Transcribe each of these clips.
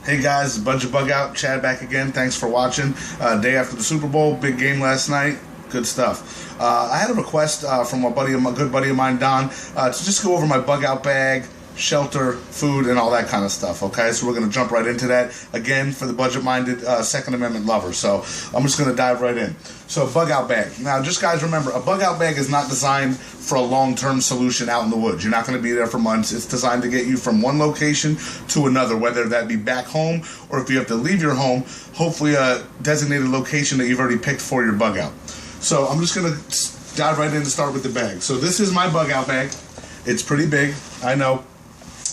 Hey guys, Budget Bug Out, Chad back again. Thanks for watching. Day after the Super Bowl, big game last night. Good stuff. I had a request from a good buddy of mine, Don, to just go over my bug out bag, shelter, food, and all that kind of stuff. Okay, so we're going to jump right into that again for the budget-minded Second Amendment lovers. So I'm just going to dive right in. So bug out bag. Now, just guys, remember, a bug out bag is not designed for a long-term solution out in the woods. You're not going to be there for months. It's designed to get you from one location to another, whether that be back home or if you have to leave your home, hopefully a designated location that you've already picked for your bug out. So I'm just going to dive right in and start with the bag. So this is my bug out bag. It's pretty big, I know.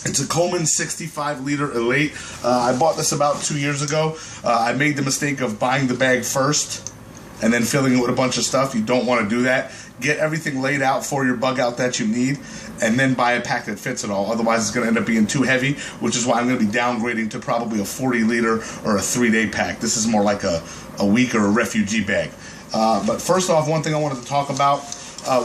It's a Coleman 65-liter Elite. I bought this about 2 years ago. I made the mistake of buying the bag first and then filling it with a bunch of stuff. You don't want to do that. Get everything laid out for your bug out that you need, and then buy a pack that fits it all. Otherwise, it's going to end up being too heavy, which is why I'm going to be downgrading to probably a 40-liter or a 3-day pack. This is more like a week or a refugee bag. But first off, one thing I wanted to talk about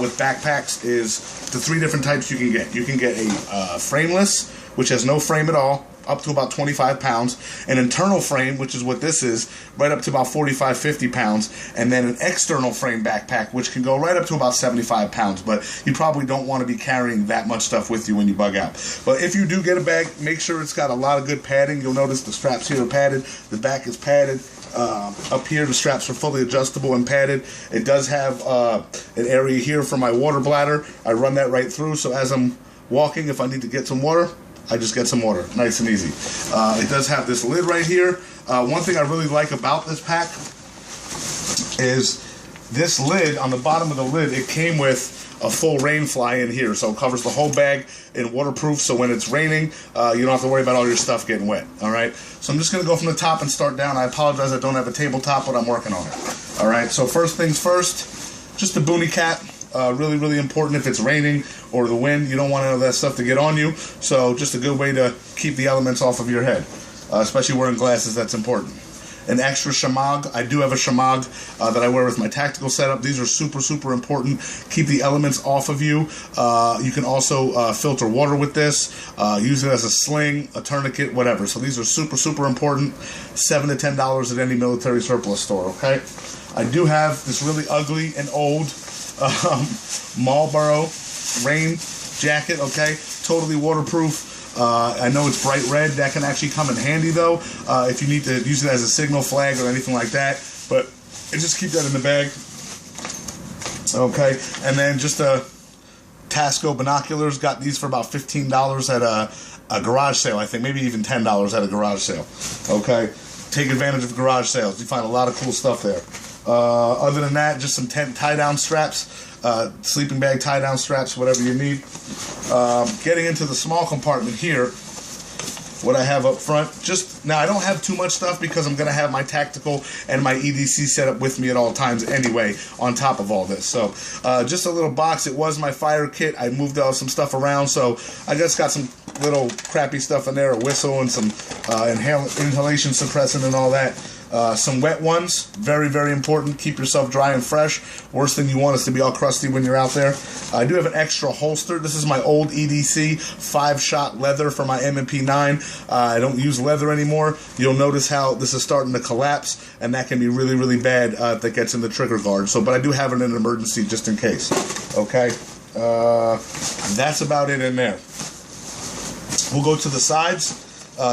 with backpacks is the 3 different types you can get. You can get a frameless, which has no frame at all, up to about 25 pounds, an internal frame, which is what this is, right up to about 45, 50 pounds, and then an external frame backpack, which can go right up to about 75 pounds, but you probably don't want to be carrying that much stuff with you when you bug out. But if you do get a bag, make sure it's got a lot of good padding. You'll notice the straps here are padded, the back is padded. Up here, the straps are fully adjustable and padded. It does have an area here for my water bladder. I run that right through, so as I'm walking, if I need to get some water, I just get some water. Nice and easy. It does have this lid right here. One thing I really like about this pack is this lid. On the bottom of the lid, it came with a full rain fly in here, so it covers the whole bag in waterproof, so when it's raining, you don't have to worry about all your stuff getting wet. Alright, so I'm just going to go from the top and start down. I apologize I don't have a tabletop, but I'm working on it. Alright, so first things first, just a boonie cap. Really, really important if it's raining or the wind. You don't want any of that stuff to get on you, so just a good way to keep the elements off of your head, especially wearing glasses. That's important. An extra shamag. I do have a shamag that I wear with my tactical setup. These are super, super important. Keep the elements off of you. You can also filter water with this. Use it as a sling, a tourniquet, whatever. So these are super, super important. $7 to $10 at any military surplus store, okay? I do have this really ugly and old Marlboro rain jacket, okay? Totally waterproof. I know it's bright red. That can actually come in handy, though, if you need to use it as a signal flag or anything like that. But just keep that in the bag. Okay, and then just Tasco binoculars. Got these for about $15 at a garage sale, I think. Maybe even $10 at a garage sale. Okay, take advantage of garage sales. You find a lot of cool stuff there. Other than that, just some tent tie-down straps, sleeping bag tie-down straps, whatever you need. Getting into the small compartment here, what I have up front, now I don't have too much stuff because I'm going to have my tactical and my EDC set up with me at all times anyway on top of all this. So just a little box. It was my fire kit. I moved some stuff around, so I just got some little crappy stuff in there, a whistle and some inhalation suppressant and all that. Some wet ones, very, very important. Keep yourself dry and fresh. Worst thing you want is to be all crusty when you're out there. I do have an extra holster. This is my old EDC 5-shot leather for my M&P 9. I don't use leather anymore. You'll notice how this is starting to collapse, and that can be really, really bad if that gets in the trigger guard. So, but I do have it in an emergency just in case. Okay, that's about it in there. We'll go to the sides.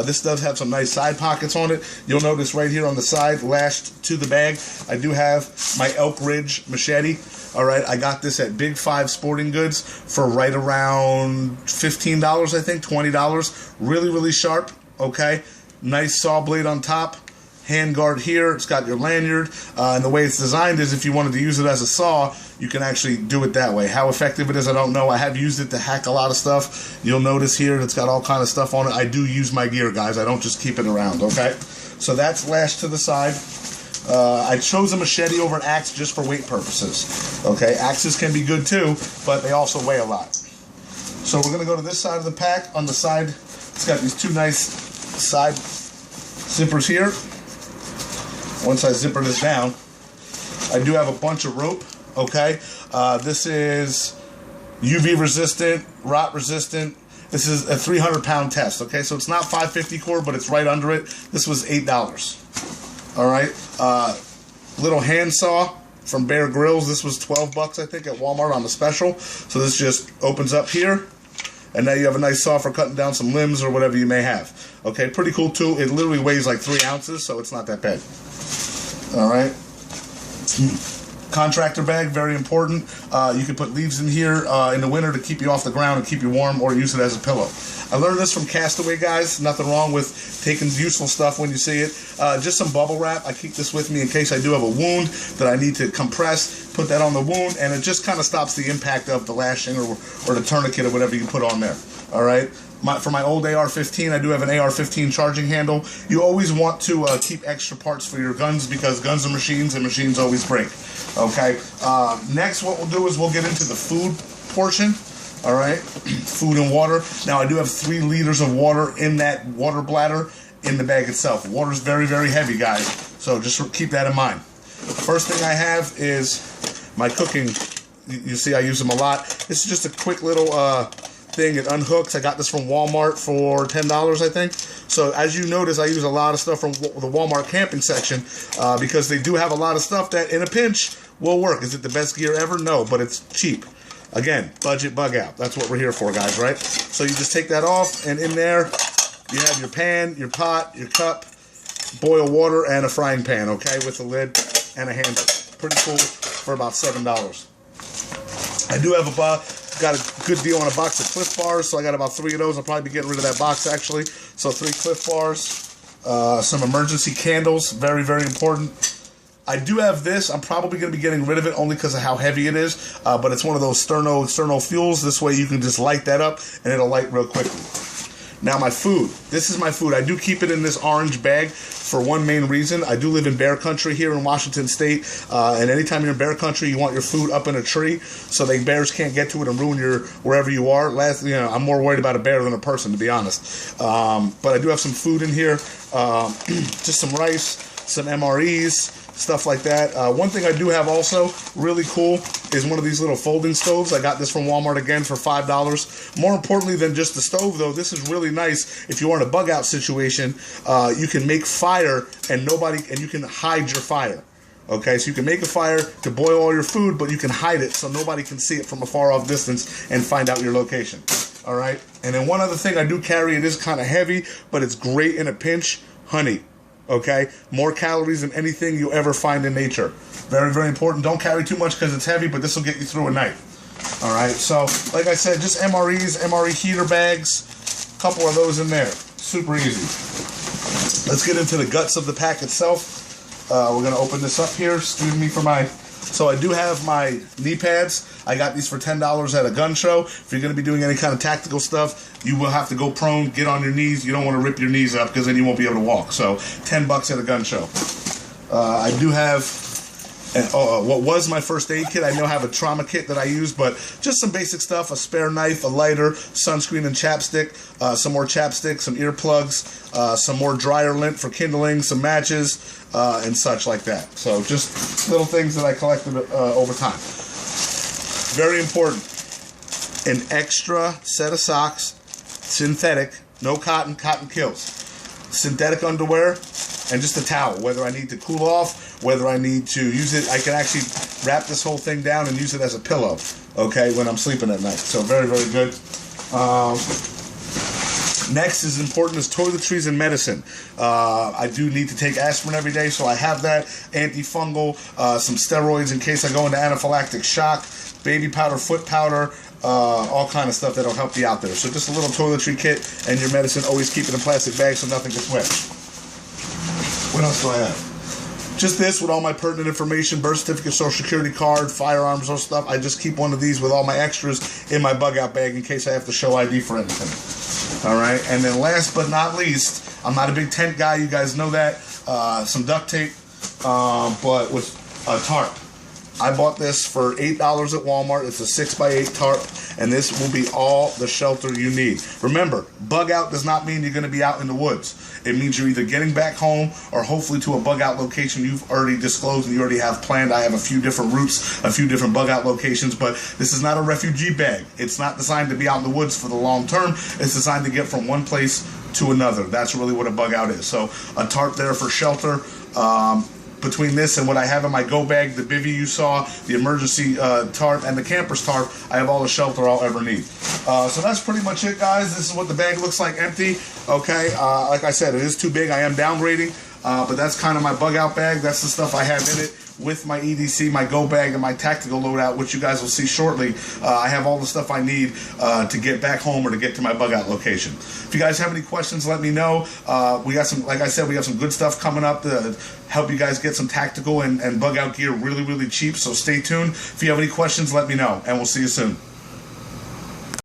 This does have some nice side pockets on it. You'll notice right here on the side, lashed to the bag, I do have my Elk Ridge machete. Alright, I got this at Big 5 Sporting Goods for right around $15, I think, $20. Really, really sharp, okay? Nice saw blade on top. Hand guard here. It's got your lanyard. And the way it's designed is if you wanted to use it as a saw, you can actually do it that way. How effective it is, I don't know. I have used it to hack a lot of stuff. You'll notice here it's got all kind of stuff on it. I do use my gear, guys. I don't just keep it around, okay? So that's lashed to the side. I chose a machete over an axe just for weight purposes. Okay, axes can be good too, but they also weigh a lot. So we're going to go to this side of the pack. On the side, it's got these 2 nice side zippers here. Once I zipper this down, I do have a bunch of rope, okay? This is UV resistant, rot resistant, This is a 300-pound test, okay? So it's not 550 cord, but it's right under it. This was $8. All right. Little handsaw from Bear Grylls. This was $12, I think, at Walmart on the special. So this just opens up here, and now you have a nice saw for cutting down some limbs or whatever you may have. Okay, pretty cool tool. It literally weighs like 3 ounces, so it's not that bad. All right. Contractor bag, very important. You can put leaves in here in the winter to keep you off the ground and keep you warm, or use it as a pillow. I learned this from Castaway, guys. Nothing wrong with taking useful stuff when you see it. Just some bubble wrap. I keep this with me in case I do have a wound that I need to compress. Put that on the wound, and it just kind of stops the impact of the lashing or the tourniquet or whatever you put on there. All right. For my old AR-15, I do have an AR-15 charging handle. You always want to keep extra parts for your guns, because guns are machines and machines always break. Okay. Next, what we'll do is we'll get into the food portion. All right. Food and water. Now, I do have 3 liters of water in that water bladder in the bag itself. Water is very, very heavy, guys. So just keep that in mind. The first thing I have is my cooking. You see I use them a lot. This is just a quick little thing. It unhooks. I got this from Walmart for $10, I think. So as you notice, I use a lot of stuff from the Walmart camping section because they do have a lot of stuff that in a pinch will work. Is it the best gear ever? No, but it's cheap. Again, budget bug out. That's what we're here for, guys, right? So you just take that off, and in there you have your pan, your pot, your cup, boil water, and a frying pan, okay, with a lid and a handle. Pretty cool for about $7. I do have got a good deal on a box of Cliff Bars, so I got about 3 of those. I'll probably be getting rid of that box, actually. So 3 Cliff Bars, some emergency candles, very, very important. I do have this. I'm probably going to be getting rid of it only because of how heavy it is, but it's one of those Sterno fuels. This way you can just light that up, and it'll light real quickly. Now, my food. This is my food. I do keep it in this orange bag for one main reason. I do live in bear country here in Washington State, and anytime you're in bear country, you want your food up in a tree so the bears can't get to it and ruin your wherever you are. I'm more worried about a bear than a person, to be honest. But I do have some food in here, just some rice, some MREs, stuff like that. One thing I do have also really cool is one of these little folding stoves. I got this from Walmart again for $5. More importantly than just the stove, though, this is really nice if you are in a bug out situation. You can make fire and you can hide your fire. Okay, so you can make a fire to boil all your food, but you can hide it so nobody can see it from a far off distance and find out your location. All right, and then one other thing I do carry, it is kind of heavy, but it's great in a pinch, honey. Okay, more calories than anything you ever find in nature. Very, very important. Don't carry too much because it's heavy, but this will get you through a night. All right, so like I said, just MREs, MRE heater bags, a couple of those in there. Super easy. Let's get into the guts of the pack itself. We're going to open this up here. Excuse me for my... So I do have my knee pads. I got these for $10 at a gun show. If you're going to be doing any kind of tactical stuff, you will have to go prone, get on your knees. You don't want to rip your knees up because then you won't be able to walk. So $10 at a gun show. I do have what was my first aid kit. I now have a trauma kit that I use, but just some basic stuff: a spare knife, a lighter, sunscreen and chapstick, some more chapstick, some earplugs, some more dryer lint for kindling, some matches, and such like that. So just little things that I collected over time. Very important. An extra set of socks, synthetic, no cotton, cotton kills. Synthetic underwear, and just a towel, whether I need to cool off, whether I need to use it. I can actually wrap this whole thing down and use it as a pillow, okay, when I'm sleeping at night. So very, very good. Next is important is toiletries and medicine. I do need to take aspirin every day, so I have that. Antifungal, some steroids in case I go into anaphylactic shock, baby powder, foot powder, all kind of stuff that'll help you out there. So just a little toiletry kit and your medicine. Always keep it in plastic bags so nothing gets wet. What else do I have? Just this with all my pertinent information, birth certificate, social security card, firearms, or stuff. I just keep one of these with all my extras in my bug out bag in case I have to show ID for anything. All right, and then last but not least, I'm not a big tent guy. You guys know that. Some duct tape, but with a tarp. I bought this for $8 at Walmart. It's a 6x8 tarp, and this will be all the shelter you need. Remember, bug out does not mean you're going to be out in the woods. It means you're either getting back home or hopefully to a bug out location you've already disclosed and you already have planned. I have a few different routes, a few different bug out locations, but this is not a refugee bag. It's not designed to be out in the woods for the long term. It's designed to get from one place to another. That's really what a bug out is. So a tarp there for shelter. Between this and what I have in my go bag, the bivvy you saw, the emergency tarp, and the camper's tarp, I have all the shelter I'll ever need. So that's pretty much it, guys. This is what the bag looks like empty. Okay, like I said, it is too big. I am downgrading, but that's kind of my bug out bag. That's the stuff I have in it with my EDC, my go bag, and my tactical loadout, which you guys will see shortly. I have all the stuff I need to get back home or to get to my bug out location. If you guys have any questions, let me know. We got some, like I said, we have some good stuff coming up to help you guys get some tactical and bug out gear really, really cheap. So stay tuned. If you have any questions, let me know, and we'll see you soon.